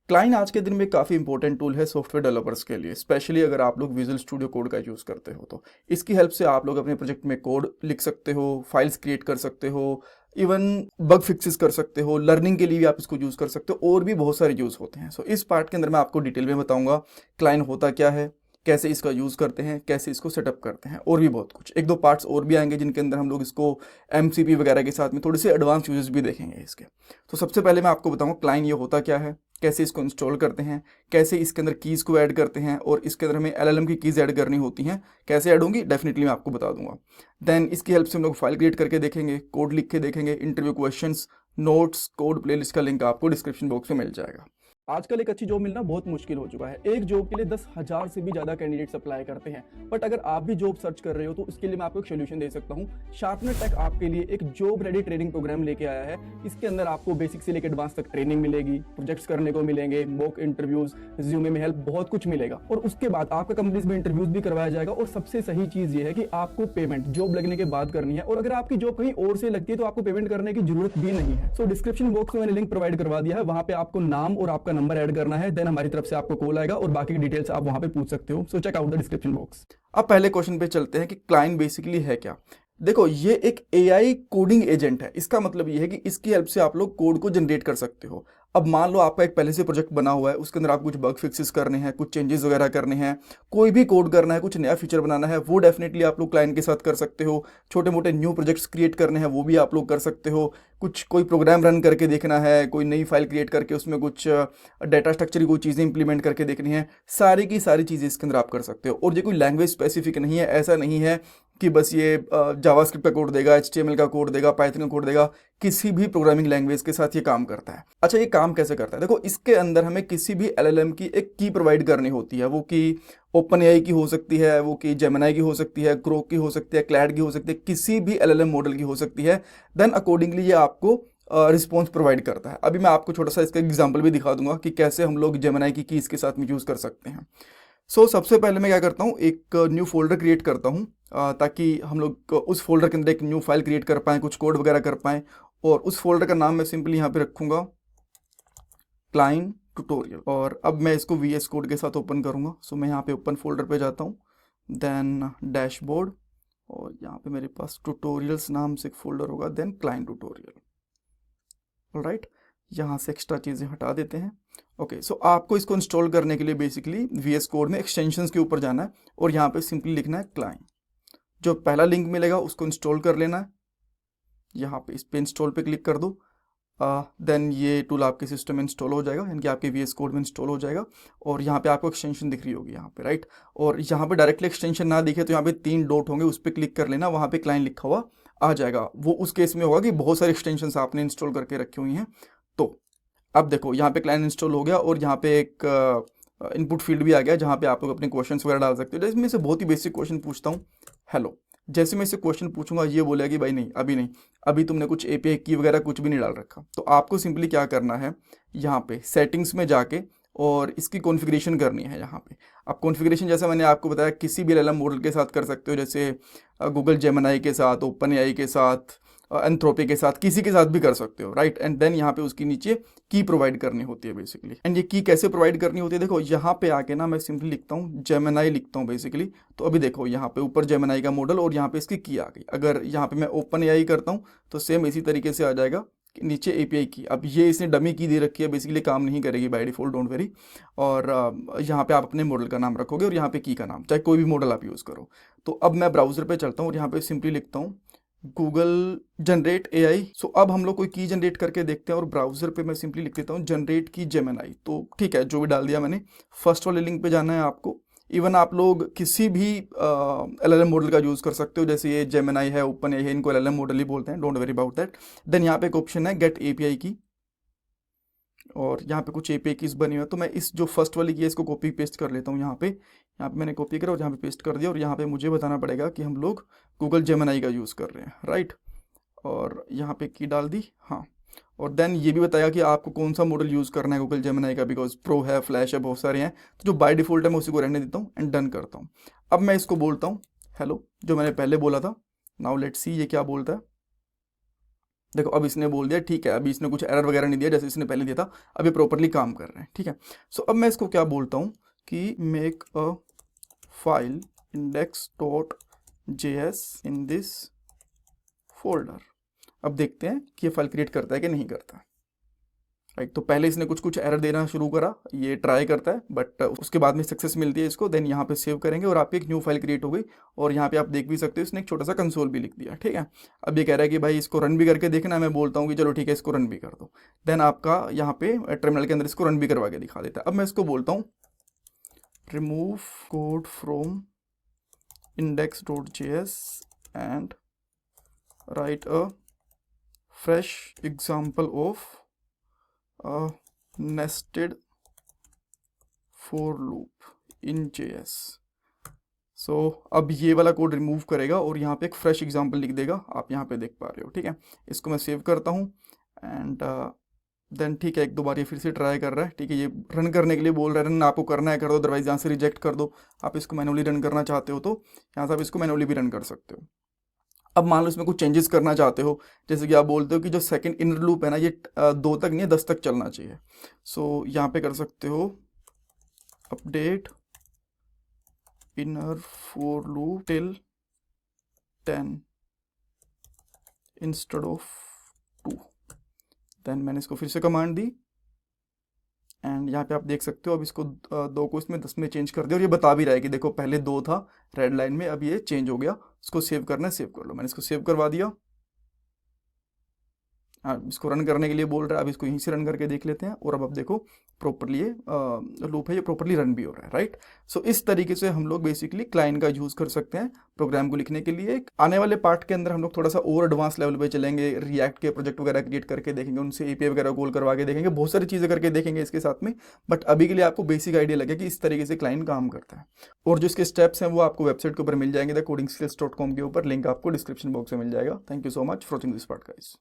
Kline आज के दिन में काफ़ी इंपॉर्टेंट टूल है सॉफ्टवेयर डेवलपर्स के लिए, स्पेशली अगर आप लोग विजुअल स्टूडियो कोड का यूज़ करते हो तो इसकी हेल्प से आप लोग अपने प्रोजेक्ट में कोड लिख सकते हो, फाइल्स क्रिएट कर सकते हो, इवन बग फिक्सेस कर सकते हो, लर्निंग के लिए भी आप इसको यूज़ कर सकते हो और भी बहुत सारे यूज़ होते हैं। सो इस पार्ट के अंदर मैं आपको डिटेल में बताऊंगा क्लाइन होता क्या है, कैसे इसका यूज़ करते हैं, कैसे इसको सेटअप करते हैं, और भी बहुत कुछ एक दो पार्ट्स और भी आएंगे जिनके अंदर हम लोग इसको एमसीपी वगैरह के साथ में थोड़े से एडवांस यूजेस भी देखेंगे इसके। तो सबसे पहले मैं आपको बताऊंगा क्लाइन ये होता क्या है, कैसे इसको इंस्टॉल करते हैं, कैसे इसके अंदर कीज़ को ऐड करते हैं, और इसके अंदर हमें एलएलएम की कीज़ ऐड करनी होती हैं, कैसे ऐड होंगी डेफिनेटली मैं आपको बता दूंगा। देन इसकी हेल्प से हम लोग फाइल क्रिएट करके देखेंगे, कोड लिख के देखेंगे, interview questions, notes, code playlist का लिंक आपको डिस्क्रिप्शन बॉक्स में मिल जाएगा। आजकल एक अच्छी जॉब मिलना बहुत मुश्किल हो चुका है। एक जॉब के लिए 10,000 से भी ज़्यादा कैंडिडेट्स अप्लाई करते हैं। बट अगर आप भी जॉब सर्च कर रहे हो तो इसके लिए मैं आपको एक सोल्यूशन दे सकता हूँ। शार्पनर टेक आपके लिए एक जॉब रेडी ट्रेनिंग प्रोग्राम लेके आया है। इसके अंदर आपको बेसिक से लेकर एडवांस तक ट्रेनिंग मिलेगी, प्रोजेक्ट्स करने को मिलेंगे, मॉक इंटरव्यूज, रिज्यूमे में हेल्प, बहुत कुछ मिलेगा। और उसके बाद आपका कंपनीज में इंटरव्यूज भी करवाया जाएगा। और सबसे सही चीज़ ये है कि आपको पेमेंट जॉब लगने के बाद करनी है, और अगर आपकी जॉब कहीं और से लगती है तो आपको पेमेंट करने की जरूरत भी नहीं है। सो डिस्क्रिप्शन बॉक्स में मैंने लिंक प्रोवाइड करवा दिया है, वहां पे आपको नाम और आपका नंबर ऐड करना है। देन हमारी तरफ से आपको कॉल आएगा और बाकी की डिटेल्स आप वहां पे पूछ सकते हो। So check out the description box. अब पहले क्वेश्चन पे चलते हैं कि क्लाइंट बेसिकली है क्या। देखो, ये एक एआई कोडिंग एजेंट है। इसका मतलब ये है कि इसकी हेल्प से आप लोग कोड को जनरेट कर सकते हो। अब मान लो आपका एक पहले से प्रोजेक्ट बना हुआ है, उसके अंदर आप कुछ बग फिक्सेस करने हैं, कुछ चेंजेस वगैरह करने हैं, कोई भी कोड करना है, कुछ नया फीचर बनाना है, वो डेफिनेटली आप लोग क्लाइंट के साथ कर सकते हो। छोटे मोटे न्यू प्रोजेक्ट्स क्रिएट करने हैं, वो भी आप लोग कर सकते हो। कुछ कोई प्रोग्राम रन करके देखना है, कोई नई फाइल क्रिएट करके उसमें कुछ डाटा स्ट्रक्चर की कोई चीज़ें इंप्लीमेंट करके देखनी है, सारी की सारी चीज़ें इसके अंदर आप कर सकते हो। और ये कोई लैंग्वेज स्पेसिफिक नहीं है, ऐसा नहीं है कि बस ये जावास्क्रिप्ट का कोड देगा, एचटीएमएल का कोड देगा, पाइथन का कोड देगा। किसी भी प्रोग्रामिंग लैंग्वेज के साथ ये काम करता है। अच्छा, ये काम कैसे करता है? देखो, इसके अंदर हमें किसी भी एलएलएम की एक की प्रोवाइड करनी होती है। वो की ओपन एआई की हो सकती है, वो की जेमिनाई की हो सकती है, ग्रोक की हो सकती है, क्लैड की हो सकती है, किसी भी एलएलएम मॉडल की हो सकती है। देन अकॉर्डिंगली ये आपको रिस्पॉन्स प्रोवाइड करता है। अभी मैं आपको छोटा सा इसका एग्जाम्पल भी दिखा दूंगा कि कैसे हम लोग जेमिनाई की कीज़ के साथ में यूज़ कर सकते हैं। सबसे पहले मैं क्या करता हूँ, एक न्यू फोल्डर क्रिएट करता हूँ, ताकि हम लोग उस फोल्डर के अंदर एक न्यू फाइल क्रिएट कर पाएँ, कुछ कोड वगैरह कर पाएँ। और उस फोल्डर का नाम मैं सिंपली यहाँ पे रखूँगा क्लाइन ट्यूटोरियल। और अब मैं इसको वीएस कोड के साथ ओपन करूँगा। मैं यहाँ पे ओपन फोल्डर पे जाता हूँ, देन डैशबोर्ड, और यहाँ पे मेरे पास ट्यूटोरियल्स नाम से एक फोल्डर होगा, देन क्लाइन ट्यूटोरियल। राइट, यहाँ से एक्स्ट्रा चीज़ें हटा देते हैं। ओके, आपको इसको इंस्टॉल करने के लिए बेसिकली वीएस कोड में एक्सटेंशंस के ऊपर जाना है और यहाँ पे सिंपली लिखना है क्लाइन। जो पहला लिंक मिलेगा उसको इंस्टॉल कर लेना है। यहाँ पे इस पे इंस्टॉल पे क्लिक कर दो। देन ये टूल आपके सिस्टम में इंस्टॉल हो जाएगा, यानी कि आपके वीएस कोड में इंस्टॉल हो जाएगा। और यहाँ पे आपको एक्सटेंशन दिख रही होगी यहाँ पे, राइट। और यहाँ पे डायरेक्टली एक्सटेंशन ना दिखे तो यहाँ पे 3 डॉट होंगे, उस पर क्लिक कर लेना, वहाँ पे क्लाइन लिखा हुआ आ जाएगा। वो उस केस में होगा कि बहुत सारी एक्सटेंशन आपने इंस्टॉल करके रखी हुई हैं। तो अब देखो, यहाँ पे क्लाइन इंस्टॉल हो गया और यहाँ पे एक इनपुट फील्ड भी आ गया, जहाँ पे आप लोग अपने क्वेश्चंस वगैरह डाल सकते हो। इसमें से बहुत ही बेसिक क्वेश्चन पूछता हूँ, हेलो। जैसे मैं इसे क्वेश्चन पूछूंगा, ये बोलेगा कि भाई नहीं, अभी नहीं, अभी तुमने कुछ एपीआई की वगैरह कुछ भी नहीं डाल रखा। तो आपको सिंपली क्या करना है, यहाँ पे सेटिंग्स में जाके और इसकी कॉन्फ़िगरेशन करनी है। यहाँ पे अब कॉन्फ़िगरेशन जैसा मैंने आपको बताया किसी भी एलएलएम मॉडल के साथ कर सकते हो, जैसे गूगल जेमिनाई के साथ, ओपन एआई के साथ, एंथ्रोपी के साथ, किसी के साथ भी कर सकते हो, राइट। एंड देन यहाँ पे उसकी नीचे की प्रोवाइड करनी होती है बेसिकली। एंड ये की कैसे प्रोवाइड करनी होती है, देखो यहाँ पे आके ना मैं सिंपली लिखता हूँ जेमिनाई लिखता हूँ बेसिकली। तो अभी देखो यहाँ पे ऊपर जेमिनाई का मॉडल और यहाँ पे इसकी की आ गई। अगर यहाँ पे मैं ओपन एआई करता हूँ तो सेम इसी तरीके से आ जाएगा कि नीचे एपीआई की। अब ये इसने डमी की दे रखी है, बेसिकली काम नहीं करेगी बाय डिफॉल्ट, डोंट वेरी। और यहाँ पे आप अपने मॉडल का नाम रखोगे और यहाँ पे की का नाम, चाहे कोई भी मॉडल आप यूज़ करो। तो अब मैं ब्राउज़र पे चलता हूँ और यहाँ पे सिंपली लिखता हूँ गूगल जनरेट एआई। अब हम लोग कोई की जनरेट करके देखते हैं और ब्राउज़र पे मैं सिंपली लिख देता हूँ जनरेट की जेमिनाई। तो ठीक है, जो भी डाल दिया मैंने। फर्स्ट वाले लिंक पे जाना है आपको। इवन आप लोग किसी भी एलएलएम मॉडल का यूज़ कर सकते हो, जैसे ये जेमिनाई है, ओपन एआई है, इनको एलएलएम मॉडल ही बोलते हैं, don't worry about that. Then यहाँ पे एक ऑप्शन है गेट एपीआई की, और यहाँ पे कुछ एपीआई कीज बनी हुई है। तो मैं इस जो फर्स्ट वाली की है इसको कॉपी पेस्ट कर लेता हूँ। यहाँ पे मैंने कॉपी करा और यहाँ पे पेस्ट कर दिया, और यहाँ पे मुझे बताना पड़ेगा कि हम लोग गूगल जेमिनाई का यूज़ कर रहे हैं, राइट। और यहाँ पे की डाल दी, हाँ। और देन ये भी बताया कि आपको कौन सा मॉडल यूज़ करना है गूगल जेमिनाई का, बिकॉज प्रो है, फ्लैश है, बहुत सारे हैं। तो जो बाय डिफ़ॉल्ट है मैं उसी को रहने देता हूँ एंड डन करता हूँ। अब मैं इसको बोलता हूँ हेलो, जो मैंने पहले बोला था। नाउ लेट्स सी ये क्या बोलता है। देखो अब इसने बोल दिया ठीक है, अभी इसने कुछ एरर वगैरह नहीं दिया जैसे इसने पहले दिया था, अभी प्रॉपरली काम कर रहे हैं, ठीक है। सो अब मैं इसको क्या बोलता हूँ कि make a file index.js in this folder. अब देखते हैं कि ये फाइल क्रिएट करता है कि नहीं करता, राइट। तो पहले इसने कुछ कुछ एरर देना शुरू करा, ये ट्राई करता है बट उसके बाद में सक्सेस मिलती है इसको, देन यहाँ पे सेव करेंगे और आपकी एक न्यू फाइल क्रिएट हो गई। और यहाँ पे आप देख भी सकते हो इसने एक छोटा सा कंसोल भी लिख दिया, ठीक है। अब ये कह रहा है कि भाई इसको रन भी करके देखना है, मैं बोलता हूँ कि चलो ठीक है इसको रन भी कर दो। देन आपका यहाँ पे टर्मिनल के अंदर इसको रन भी करवा के दिखा देता है। अब मैं इसको बोलता हूँ remove code from index.js and write a fresh example of a nested for loop in JS। सो अब ये वाला कोड रिमूव करेगा और यहाँ पे एक फ्रेश एग्जाम्पल लिख देगा, आप यहाँ पे देख पा रहे हो, ठीक है। इसको मैं सेव करता हूँ एंड देन ठीक है, एक दो बार ये फिर से ट्राई कर रहा है, ठीक है। ये रन करने के लिए बोल रहा है, रन आपको करना है कर दो, अदरवाइज यहाँ से रिजेक्ट कर दो। आप इसको मैनुअली रन करना चाहते हो तो यहाँ से आप इसको मैनुअली भी रन कर सकते हो। अब मान लो इसमें कुछ चेंजेस करना चाहते हो, जैसे कि आप बोलते हो कि जो सेकंड इनर लूप है ना ये 2 तक नहीं है 10 तक चलना चाहिए। सो यहाँ पे कर सकते हो update inner for loop till 10 instead of 2। Then मैंने इसको फिर से कमांड दी एंड यहाँ पे आप देख सकते हो अब इसको 2 को इसमें 10 में चेंज कर दिया और ये बता भी रहा है कि देखो पहले 2 था रेड लाइन में, अब ये चेंज हो गया। इसको सेव करना है, सेव कर लो। मैंने इसको सेव करवा दिया। हाँ, इसको रन करने के लिए बोल रहा है, अब इसको यहीं से रन करके देख लेते हैं। और अब आप देखो प्रॉपरली ये लूप है, ये प्रॉपरली रन भी हो रहा है, राइट। सो इस तरीके से हम लोग बेसिकली क्लाइंट का यूज़ कर सकते हैं प्रोग्राम को लिखने के लिए। आने वाले पार्ट के अंदर हम लोग थोड़ा सा और एडवांस लेवल पे चलेंगे, रिएक्ट के प्रोजेक्ट वगैरह क्रिएट करके देखेंगे, उनसे एपीआई वगैरह कॉल करवा के देखेंगे, बहुत सारी चीज़ें करके देखेंगे इसके साथ में। बट अभी के लिए आपको बेसिक आइडिया लगे कि इस तरीके से क्लाइंट काम करता है। और जो इसके स्टेप्स हैं वो आपको वेबसाइट के ऊपर मिल जाएंगे, द codingskills.com के ऊपर, लिंक आपको डिस्क्रिप्शन बॉक्स में मिल जाएगा। Thank you so much for watching this part guys.